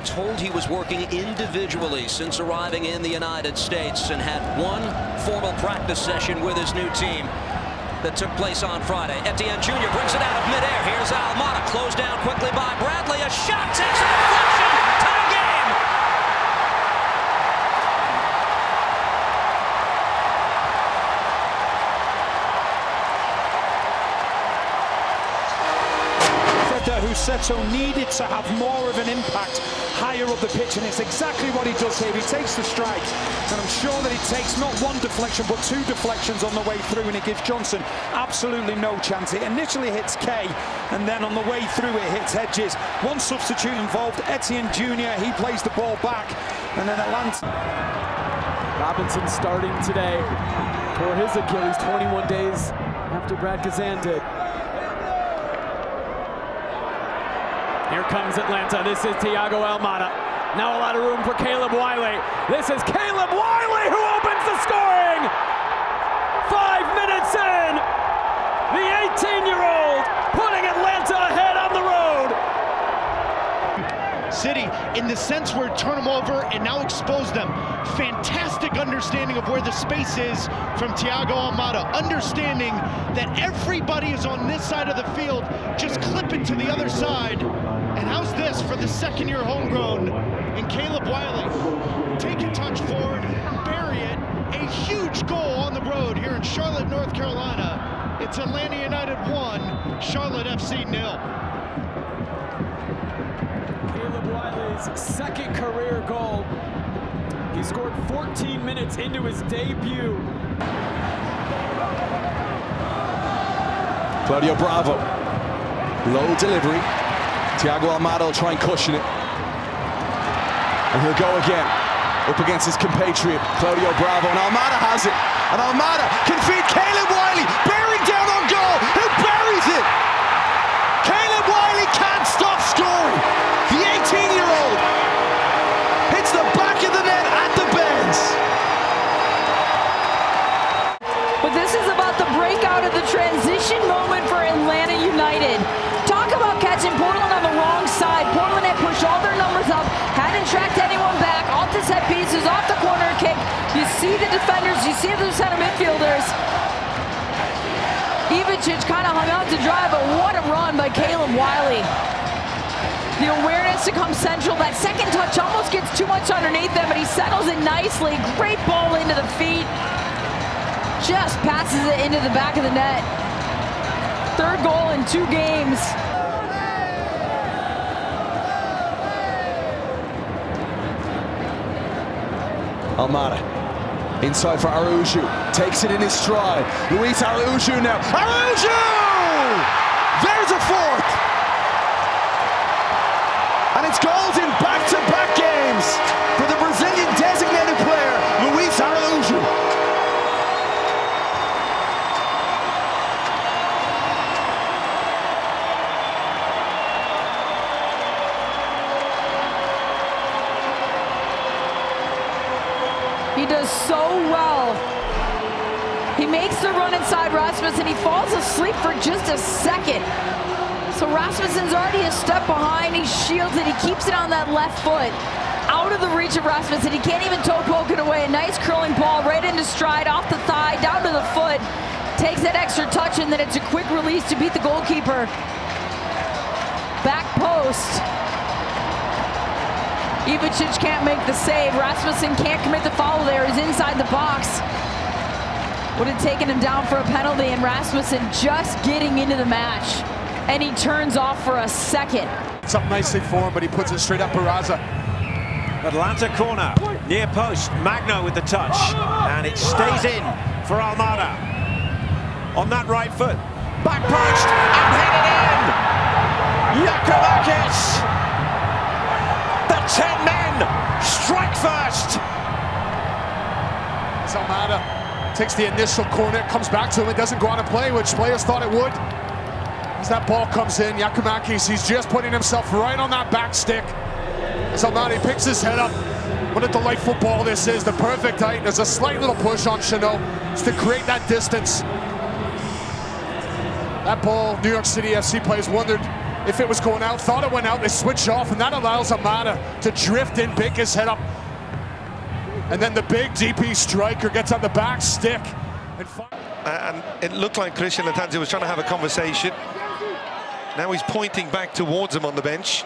told he was working individually since arriving in the United States and had one formal practice session with his new team that took place on Friday. Etienne Jr. brings it out of midair. Here's Almada, closed down quickly by Bradley. A shot takes a deflection. Tie game. Husetto needed to have more of an impact higher up the pitch, and it's exactly what he does here. He takes the strike, and I'm sure that he takes not one deflection but two deflections on the way through, and it gives Johnson absolutely no chance. It initially hits Kay, and then on the way through it hits Hedges. One substitute involved, Etienne Jr. He plays the ball back, and then Atlanta. Robinson starting today for his Achilles 21 days after Brad Kazan did. Here comes Atlanta. This is Thiago Almada. Now a lot of room for Caleb Wiley. This is Caleb Wiley who opens the scoring! 5 minutes in! The 18-year-old putting Atlanta ahead on the road! City, in the sense where turn them over and now expose them. Fantastic understanding of where the space is from Thiago Almada. Understanding that everybody is on this side of the field. Just clip it to the other side. And how's this for the second-year homegrown in Caleb Wiley? Take a touch forward, bury it. A huge goal on the road here in Charlotte, North Carolina. It's Atlanta United 1, Charlotte FC 0. Caleb Wiley's second career goal. He scored 14 minutes into his debut. Claudio Bravo. Low delivery. Thiago Almada will try and cushion it. And he'll go again. Up against his compatriot, Claudio Bravo. And Almada has it. And Almada can feed Caleb Wiley. Bearing down on goal. Who buries it? Caleb Wiley can't stop scoring. The 18-year-old hits the back of the net at the bends. But this is about the breakout of the transition moment for Atlanta United. Talk about catching Portland on the wrong side. Portland had pushed all their numbers up, hadn't tracked anyone back, off the set pieces, off the corner kick. You see the defenders, you see the center midfielders. Ivicic kind of hung out to dry, but what a run by Caleb Wiley. The awareness to come central. That second touch almost gets too much underneath them, but he settles it nicely. Great ball into the feet. Just passes it into the back of the net. Third goal in 2 games. Almada, inside for Araujo, takes it in his stride. Luis Araujo now. Araujo! There's a fourth! And it's goals in back-to-back games for the Brazilian designated player, Luis Araujo. He does so well. He makes the run inside Rasmussen. He falls asleep for just a second. So Rasmussen's already a step behind. He shields it. He keeps it on that left foot. Out of the reach of Rasmussen. He can't even toe poke it away. A nice curling ball right into stride, off the thigh, down to the foot. Takes that extra touch, and then it's a quick release to beat the goalkeeper. Back post. Ivicic can't make the save. Rasmussen can't commit the foul there. He's inside the box. Would have taken him down for a penalty, and Rasmussen just getting into the match. And he turns off for a second. It's up nicely for him, but he puts it straight up Barraza. Atlanta corner, near post. Magno with the touch, and it stays in for Almada. On that right foot. Back post, and headed in! Yakomakis! The 10 men strike first. Almada takes the initial corner, comes back to him, it doesn't go on to play, which players thought it would. As that ball comes in, Yakomakis, he's just putting himself right on that back stick. As Almada picks his head up. What a delightful ball this is, the perfect height. There's a slight little push on Chanot to create that distance. That ball, New York City FC players wondered if it was going out, thought it went out, they switch off, and that allows Almada to drift in, pick his head up. And then the big DP striker gets on the back stick. And it looked like Christian Lattanzi was trying to have a conversation. Now he's pointing back towards him on the bench.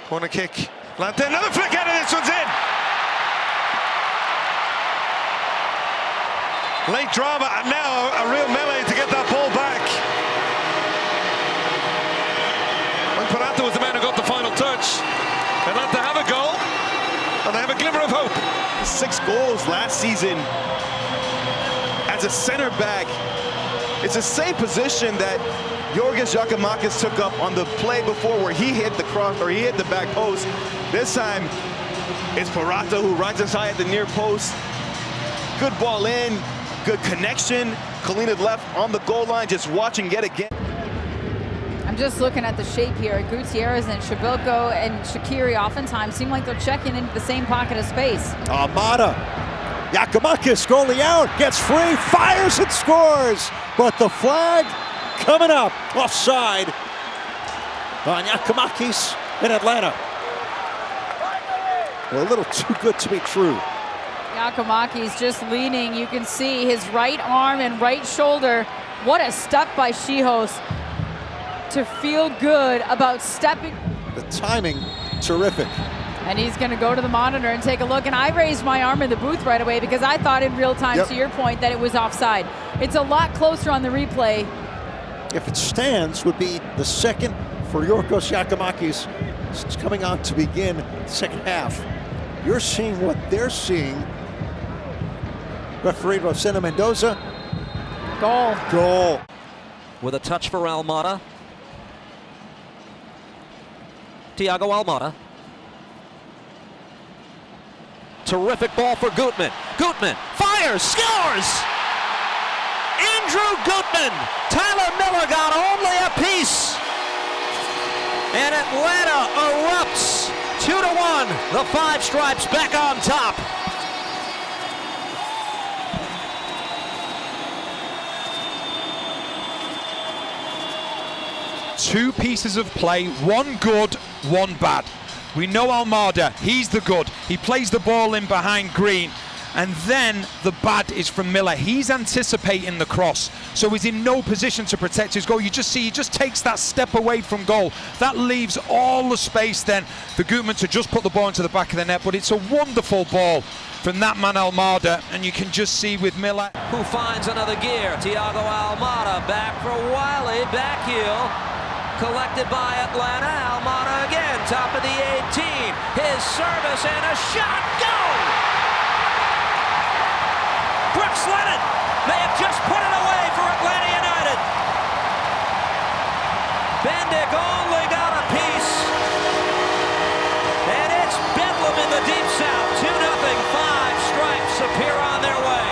Corner kick. Lante, another flick out, and this one's in. Late drama, and now a real melee to get that ball back. When Peralta was the man who got the final touch. Atlanta have a goal, and they have a glimmer of hope. 6 goals last season as a center back. It's the same position that Georgios Giacomakis took up on the play before, where he hit the cross, or he hit the back post. This time it's Peralta who rises high at the near post. Good ball in, good connection. Kalina left on the goal line, just watching yet again. I'm just looking at the shape here. Gutierrez and Shabilko and Shaqiri oftentimes seem like they're checking into the same pocket of space. Almada, Giacomakis scrolling out, gets free, fires and scores. But the flag coming up, offside on Giacomakis in Atlanta. A little too good to be true. Giacomakis just leaning. You can see his right arm and right shoulder. What a step by Shihos to feel good about stepping. The timing, terrific. And he's going to go to the monitor and take a look. And I raised my arm in the booth right away because I thought in real time, to your point, that it was offside. It's a lot closer on the replay. If it stands, would be the second for Georgios Giacomakis since coming on to begin the second half. You're seeing what they're seeing. Referee Rosena Mendoza. Goal. Goal. With a touch for Almada. Thiago Almada. Terrific ball for Gutman. Gutman fires, scores! Andrew Gutman. Tyler Miller got only a piece. And Atlanta erupts 2-1. The Five Stripes back on top. Two pieces of play, one good, one bad. We know Almada, he's the good. He plays the ball in behind Green. And then the bad is from Miller. He's anticipating the cross, so he's in no position to protect his goal. You just see he just takes that step away from goal. That leaves all the space then for Gutman to just put the ball into the back of the net. But it's a wonderful ball from that man Almada, and you can just see with Miller. Who finds another gear? Thiago Almada back for Wiley, back heel. Collected by Atlanta. Almada again, top of the 18. His service and a shot, goal! Brooks Lennon may have just put it away for Atlanta United. Bendick only got a piece. And it's Bedlam in the Deep South. 2-0, Five Stripes appear on their way.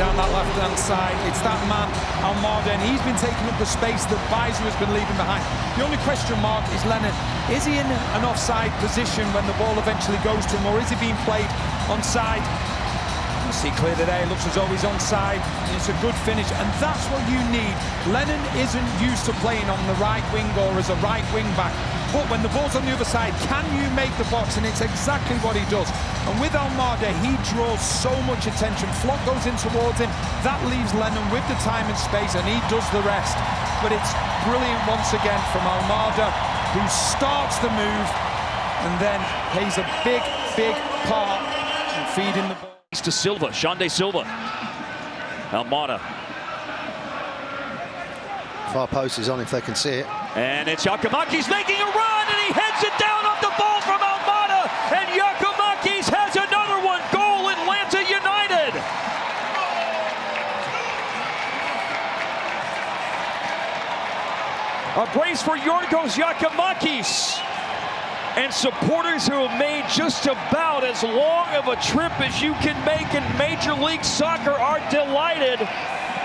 Down that left-hand side, it's that man, Almada, and he's been taking up the space that Bizer has been leaving behind. The only question mark is Lennon. Is he in an offside position when the ball eventually goes to him, or is he being played onside? You see clear today, it looks as though he's onside, and it's a good finish, and that's what you need. Lennon isn't used to playing on the right wing or as a right wing back, but when the ball's on the other side, can you make the box? And it's exactly what he does. And with Almada, he draws so much attention. Flock goes in towards him, that leaves Lennon with the time and space, and he does the rest. But it's brilliant once again from Almada, who starts the move and then plays a big, big part in feeding the ball. To Silva, Shande Silva. Almada. Far post is on if they can see it. And it's Giacomakis making a run, and he heads it down off the ball from Almada. And Giacomakis has another one. Goal, Atlanta United. A brace for Georgios Giacomakis. And supporters who have made just about as long of a trip as you can make in Major League Soccer are delighted.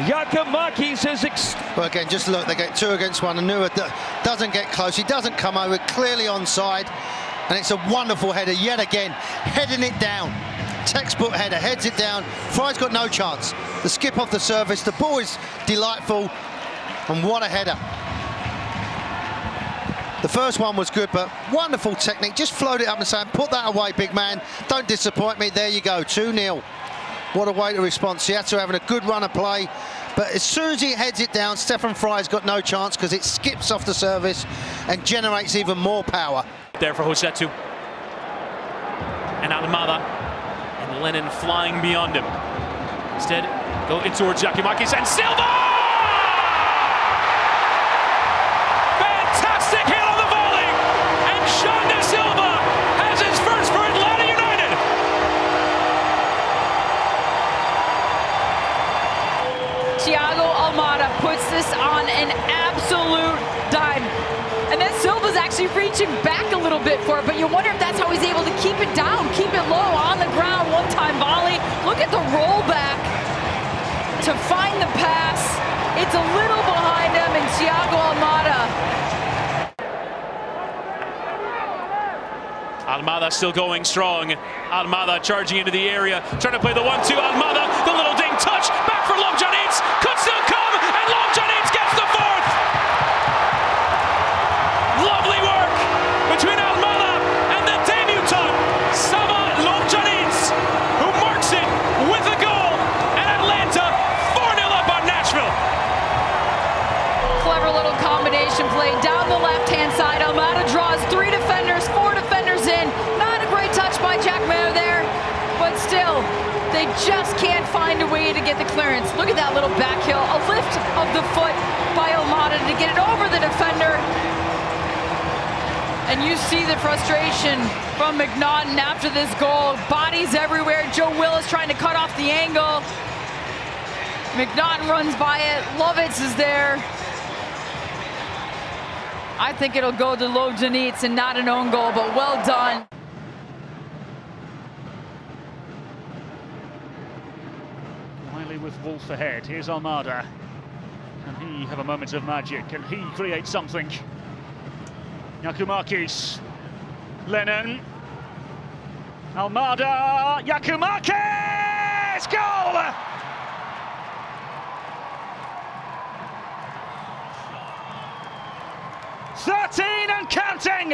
Giacomakis is... But again, just look, they get 2 against 1. Anua doesn't get close. He doesn't come over, clearly onside. And it's a wonderful header yet again, heading it down. Textbook header, heads it down. Fry's got no chance. The skip off the surface, the ball is delightful. And what a header. The first one was good, but wonderful technique. Just float it up and say, put that away, big man. Don't disappoint me. There you go, 2-0. What a way to respond. Seattle having a good run of play, but as soon as he heads it down, Stefan Frei's got no chance because it skips off the service and generates even more power. There for Josetu. And Almada. And Lennon flying beyond him. Instead, go in towards Yakimakis and Silva! Fantastic hit on the volley! And Sean De Silva has his first for Atlanta United! Thiago Almada puts this on an absolute dime. And then Silva's actually reaching back a little bit for it, but you wonder if that's how he's able to keep it down, keep it low on the ground. One-time volley. Look at the rollback to find the pass. It's a little behind him, and Thiago Almada. Almada still going strong. Almada charging into the area, trying to play the 1-2. Almada, the little ding touch, back for Lobjanits, could still come, and Lobjanits gets the fourth. Lovely work between Almada and the debutant, Sava Lobjanits, who marks it with a goal, and Atlanta 4-0 up on Nashville. Clever little combination play down the left-hand side. Almada draws 3 defenders, 4 defenders in. Not a great touch by Jack Mayo there, but still, they just can't find a way to get the clearance. Look at that little back heel, a lift of the foot by Almada to get it over the defender. And you see the frustration from McNaughton after this goal. Bodies everywhere. Joe Willis trying to cut off the angle. McNaughton runs by it. Lovitz is there. I think it'll go to Lobjanits and not an own goal, but well done. Wiley with Wolf ahead. Here's Almada. Can he have a moment of magic? Can he create something? Yakumakis. Lennon. Almada. Yakumakis! Goal! And counting!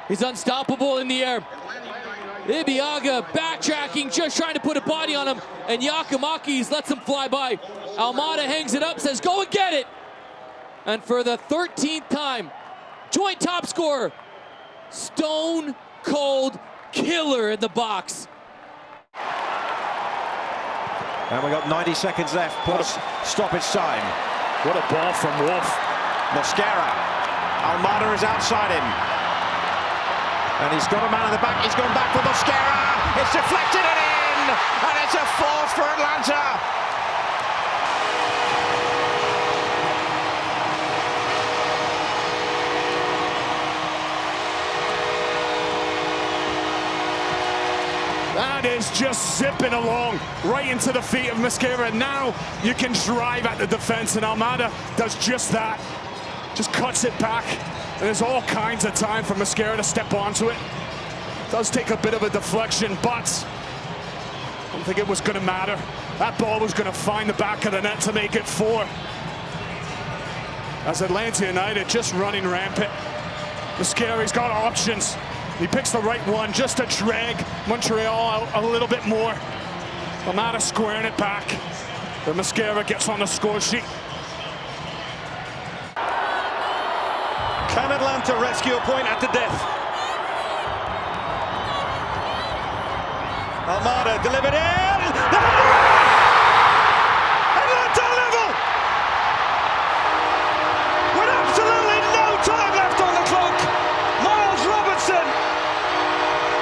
He's unstoppable in the air. Ibiaga backtracking, just trying to put a body on him, and Yakimakis lets him fly by. Almada hangs it up, says, go and get it! And for the 13th time, joint top scorer, stone cold killer in the box. And we got 90 seconds left, plus stoppage time. What a ball from Wolf. Mosquera. Almada is outside him. And he's got a man in the back. He's gone back for Mosquera. It's deflected and in. And it's a fourth for Atlanta. That is just zipping along right into the feet of Mosquera. Now you can drive at the defense, and Almada does just that. Just cuts it back, and there's all kinds of time for Mosquera to step onto it. Does take a bit of a deflection, but I don't think it was going to matter. That ball was going to find the back of the net to make it 4. As Atlanta United just running rampant. Mosquera's got options. He picks the right one just to drag Montreal out a little bit more. Almada squaring it back. But Mosquera gets on the score sheet. Can Atlanta rescue a point at the death? Almada delivered in. Atlanta level! With absolutely no time left on the clock, Miles Robertson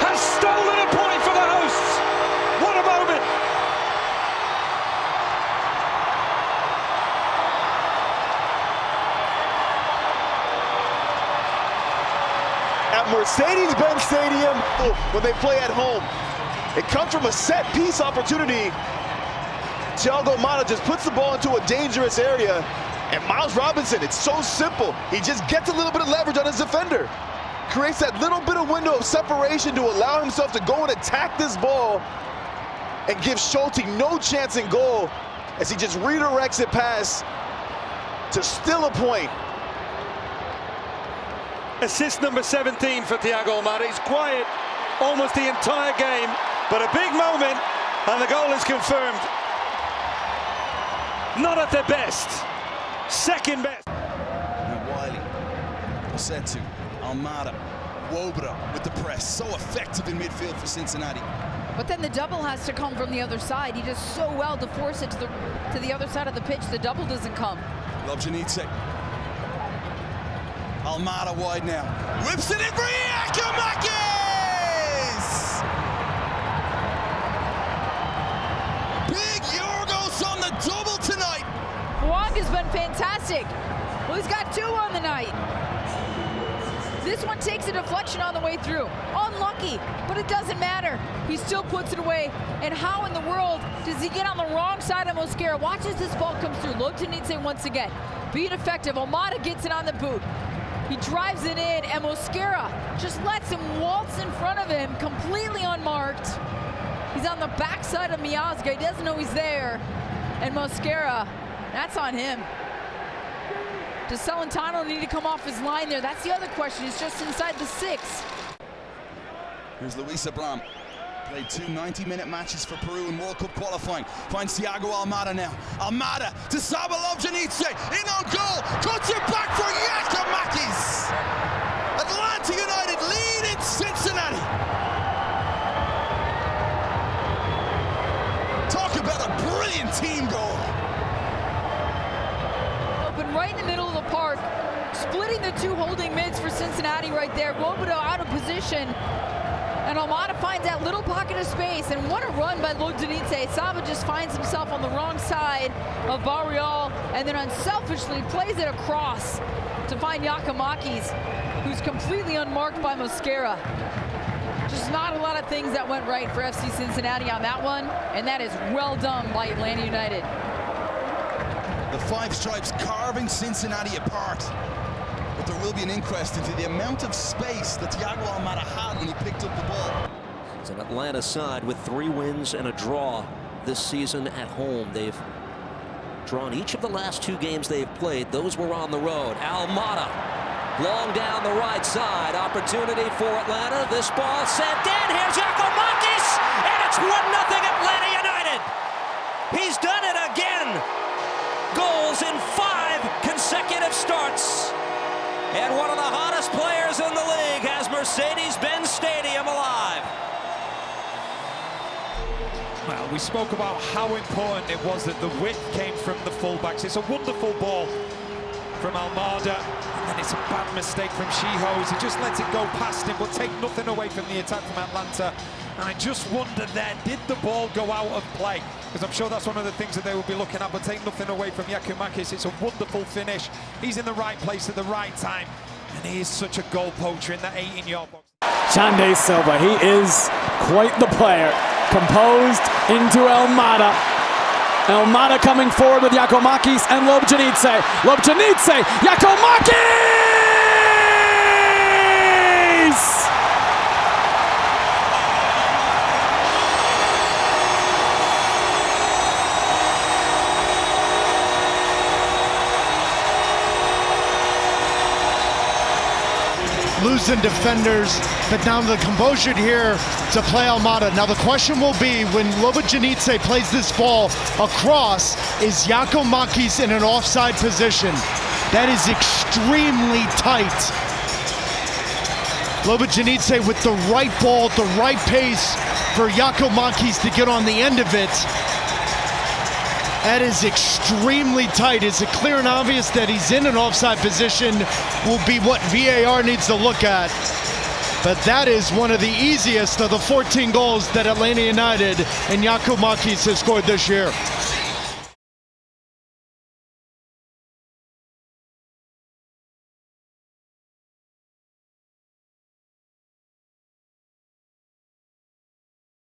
has stolen a point for the hosts. What a moment! At Mercedes-Benz Stadium, when they play at home, it comes from a set-piece opportunity. Thiago Almada just puts the ball into a dangerous area, and Miles Robinson, it's so simple. He just gets a little bit of leverage on his defender, creates that little bit of window of separation to allow himself to go and attack this ball and give Schulte no chance in goal as he just redirects it past to steal a point Assist number 17 for Thiago Almada. He's quiet almost the entire game, but a big moment, and the goal is confirmed. Not at their best, second best. And Wiley, Osetu, Almada, Wobra with the press, so effective in midfield for Cincinnati. But then the double has to come from the other side. He does so well to force it to the other side of the pitch. The double doesn't come. Lobjanidze. Almada wide now. Whips it in for Giacomakis! Big Yorgos on the double tonight. Wong has been fantastic. Well, he's got 2 on the night. This one takes a deflection on the way through. Unlucky, but it doesn't matter. He still puts it away. And how in the world does he get on the wrong side of Mosquera? Watch as this ball comes through. Lobjanidze once again. Being effective. Almada gets it on the boot. He drives it in, and Mosquera just lets him waltz in front of him, completely unmarked. He's on the backside of Miazga. He doesn't know he's there. And Mosquera, that's on him. Does Celentano need to come off his line there? That's the other question. He's just inside the 6. Here's Luis Abram. Played 2 90-minute matches for Peru in World Cup qualifying. Finds Thiago Almada now. Almada to Saba Lobjanidze. In on goal. Cuts it back for Giacomakis. Atlanta United lead in Cincinnati. Talk about a brilliant team goal. Open right in the middle of the park. Splitting the 2 holding mids for Cincinnati right there. Wobodo out of position. And Almada finds that little pocket of space, and what a run by Lobjanidze. Saba just finds himself on the wrong side of Barreal, and then unselfishly plays it across to find Giacomakis, who's completely unmarked by Mosquera. Just not a lot of things that went right for FC Cincinnati on that one, and that is well done by Atlanta United. The 5 stripes carving Cincinnati apart. But there will be an inquest into the amount of space that Thiago Almada had when he picked up the ball. It's an Atlanta side with 3 wins and a draw this season at home. They've drawn each of the last 2 games they've played. Those were on the road. Almada, long down the right side. Opportunity for Atlanta. This ball sent in. Here's Giacomakis, and it's 1-0 Atlanta United. He's done it again. Goals in 5 consecutive starts. And one of the hottest players in the league has Mercedes-Benz Stadium alive. Well, we spoke about how important it was that the width came from the fullbacks. It's a wonderful ball from Almada, and then it's a bad mistake from Shihos. He just lets it go past him, but take nothing away from the attack from Atlanta. And I just wonder there, did the ball go out of play? Because I'm sure that's one of the things that they will be looking at, but take nothing away from Giacomakis. It's a wonderful finish. He's in the right place at the right time, and he is such a goal poacher in that 18-yard box. Xande Silva, he is quite the player. Composed into Almada. Almada coming forward with Giacomakis and Lobjanidze. Lobjanidze, Giacomakis! Losing defenders, but down to the composure here to play Almada. Now the question will be, when Lobjanidze plays this ball across, is Giacomakis in an offside position? That is extremely tight. Lobjanidze with the right ball, the right pace for Giacomakis to get on the end of it. That is extremely tight. Is it clear and obvious that he's in an offside position will be what VAR needs to look at. But that is one of the easiest of the 14 goals that Atlanta United and Giacomakis has scored this year.